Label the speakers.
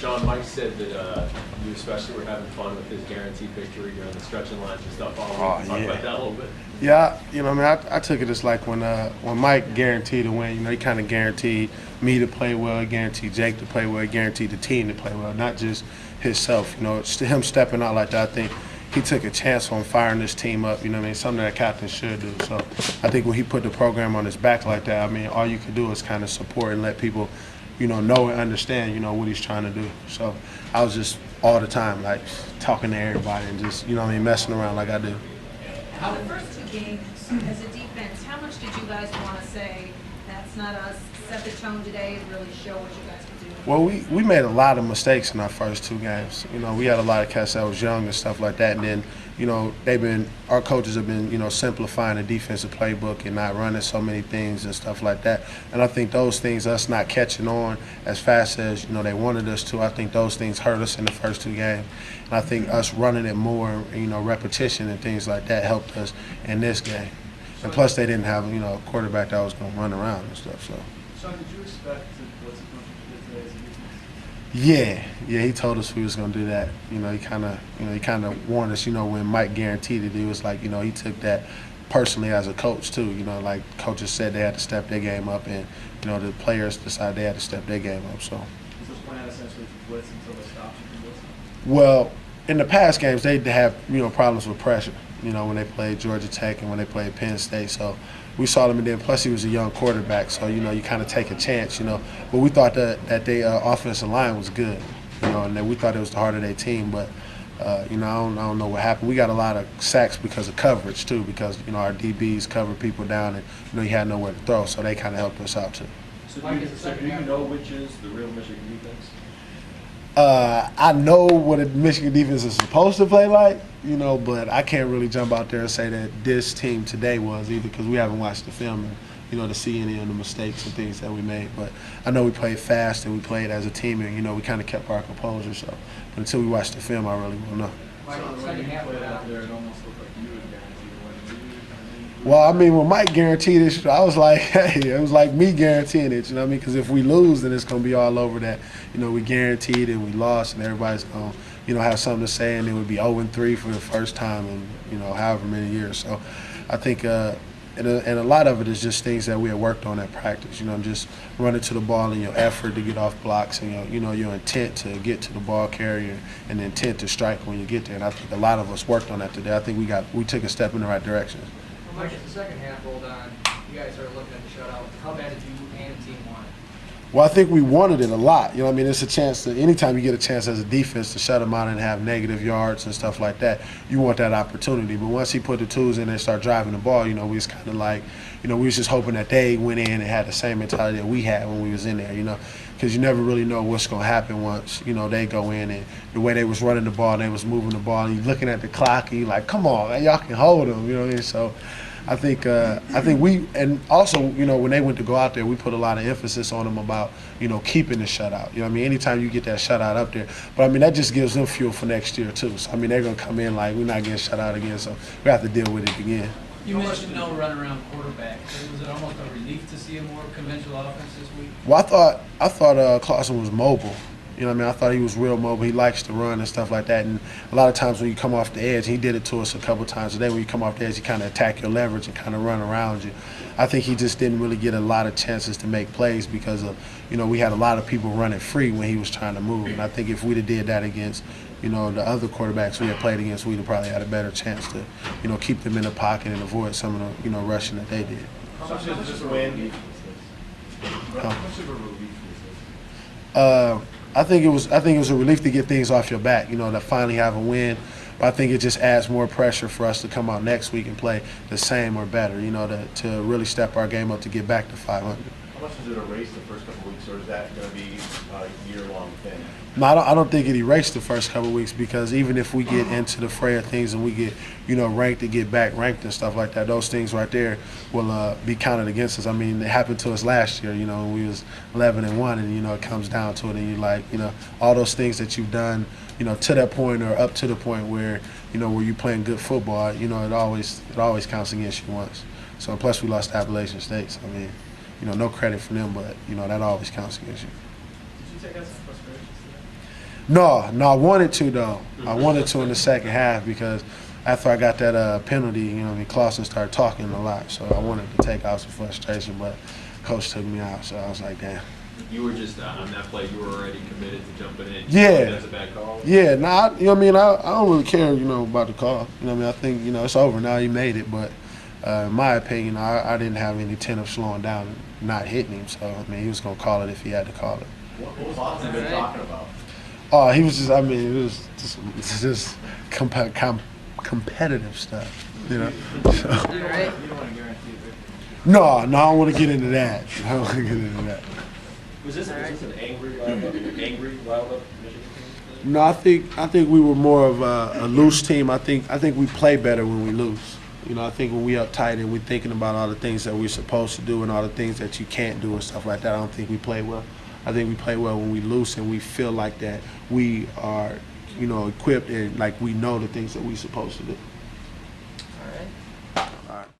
Speaker 1: Shawn, Mike said that you especially were having fun with his guaranteed victory during the stretching lines and stuff. Talk about that a little bit.
Speaker 2: Yeah, I took it as like when Mike guaranteed to win, he kind of guaranteed me to play well, he guaranteed Jake to play well, he guaranteed the team to play well, not just himself. It's him stepping out like that. I think he took a chance on firing this team up, something that a captain should do. So I think when he put the program on his back like that, all you can do is kind of support and let people, know and understand, what he's trying to do. So I was just all the time, like, talking to everybody and just, messing around like I do.
Speaker 3: The first two games, as a defense, how much did you guys want to say, that's not us, set the tone today and really show what you guys can do?
Speaker 2: Well, we made a lot of mistakes in our first two games. We had a lot of cats that was young and stuff like that. And then, our coaches have been, simplifying the defensive playbook and not running so many things and stuff like that. And I think those things, us not catching on as fast as, they wanted us to, I think those things hurt us in the first two games. And I think us running it more, repetition and things like that helped us in this game. And plus they didn't have, a quarterback that was going to run around and stuff. So.
Speaker 4: Shawn, did you expect what's the coach did today as a defense?
Speaker 2: Yeah, he told us we was gonna do that. He kind of warned us. When Mike guaranteed it, he was like, he took that personally as a coach too. Like coaches said they had to step their game up, and the players decided they had to step their game up. So.
Speaker 4: Is this plan essentially to blitz until they stop you from blitzing?
Speaker 2: Well, in the past games, they have problems with pressure. When they played Georgia Tech and when they played Penn State. So we saw them, and then plus he was a young quarterback. So you kind of take a chance. But we thought that their offensive line was good. And then we thought it was the heart of their team. But I don't know what happened. We got a lot of sacks because of coverage too, because our DBs covered people down, and he had nowhere to throw. So they kind of helped us out too.
Speaker 1: So do you know which is the real Michigan defense?
Speaker 2: I know what a Michigan defense is supposed to play like, but I can't really jump out there and say that this team today was either, because we haven't watched the film and, to see any of the mistakes and things that we made. But I know we played fast and we played as a team, and, we kind of kept our composure. So, but until we watch the film, I really won't know.
Speaker 4: Second half played out there, it almost looked like you would guarantee the win.
Speaker 2: Well, when Mike guaranteed it, I was like, hey, it was like me guaranteeing it, Because if we lose, then it's going to be all over that, we guaranteed it, we lost, and everybody's going to, have something to say, and it would be 0-3 for the first time in, however many years. So I think, and a lot of it is just things that we had worked on at practice, just running to the ball and your effort to get off blocks and, your intent to get to the ball carrier and the intent to strike when you get there. And I think a lot of us worked on that today. I think we took a step in the right direction.
Speaker 5: Well, Mike, as the second half rolled on, you guys started looking at the shutout. How bad did you and the team want it?
Speaker 2: Well, I think we wanted it a lot. It's a chance to, anytime you get a chance as a defense to shut them out and have negative yards and stuff like that, you want that opportunity. But once he put the tools in and start driving the ball, we was kind of like, we was just hoping that they went in and had the same mentality that we had when we was in there, because you never really know what's going to happen once, they go in, and the way they was running the ball and they was moving the ball, and you're looking at the clock and you're like, come on, man, y'all can hold them, what I mean? So I think we, and also, when they went to go out there, we put a lot of emphasis on them about, keeping the shutout. Anytime you get that shutout up there. But, that just gives them fuel for next year, too. So, they're going to come in like, we're not getting shut out again, so we have to deal with it again.
Speaker 6: You mentioned no run-around quarterback. Was it almost a relief to see a more conventional offense this week?
Speaker 2: Well, I thought Clausen was mobile. I thought he was real mobile. He likes to run and stuff like that. And a lot of times when you come off the edge, he did it to us a couple times today. When you come off the edge, you kind of attack your leverage and kind of run around you. I think he just didn't really get a lot of chances to make plays because of, we had a lot of people running free when he was trying to move. And I think if we'd have did that against, the other quarterbacks we had played against, we'd have probably had a better chance to, keep them in the pocket and avoid some of the, rushing that they did.
Speaker 1: How much is this win?
Speaker 4: How much of a relief is this?
Speaker 2: I think it was a relief to get things off your back, to finally have a win. But I think it just adds more pressure for us to come out next week and play the same or better, to really step our game up to get back to 500.
Speaker 1: How much does it erase the first couple of weeks, or is that going to be a year-long thing?
Speaker 2: No, I don't think it erased the first couple of weeks, because even if we get into the fray of things and we get, ranked to get back ranked and stuff like that, those things right there will be counted against us. It happened to us last year, when we was 11-1, and, it comes down to it, and you're like, all those things that you've done, to that point or up to the point where, where you're playing good football, it always counts against you once. So, plus we lost to Appalachian State, so, no credit for them, but, that always counts against you.
Speaker 4: Did you take out some frustrations today?
Speaker 2: No, I wanted to though. I wanted to in the second half because after I got that penalty, you know what I mean, Clausen started talking a lot, so I wanted to take out some frustration, but coach took me out, so I was like, damn.
Speaker 1: You were just on that play. You were already committed to jumping in.
Speaker 2: Yeah.
Speaker 1: That's a bad call.
Speaker 2: Yeah, nah, you know what I mean? I don't really care, you know, about the call. You know what I mean? I think, you know, it's over now. He made it, but in my opinion, I didn't have any intent of slowing down and not hitting him. So, I mean, he was going to call it if he had to call it.
Speaker 4: What was Clausen been talking about?
Speaker 2: Oh, he was just, I mean, it was just competitive stuff, you know? So,
Speaker 5: You don't want to guarantee a victory.
Speaker 2: no, I don't want to get into that. I don't want to get into that.
Speaker 1: Was this an angry, wound up Michigan team?
Speaker 2: No, I think we were more of a loose team. I think we play better when we lose. You know, I think when we uptight and we're thinking about all the things that we're supposed to do and all the things that you can't do and stuff like that, I don't think we play well. I think we play well when we lose and we feel like that we are, you know, equipped and like we know the things that we're supposed to do.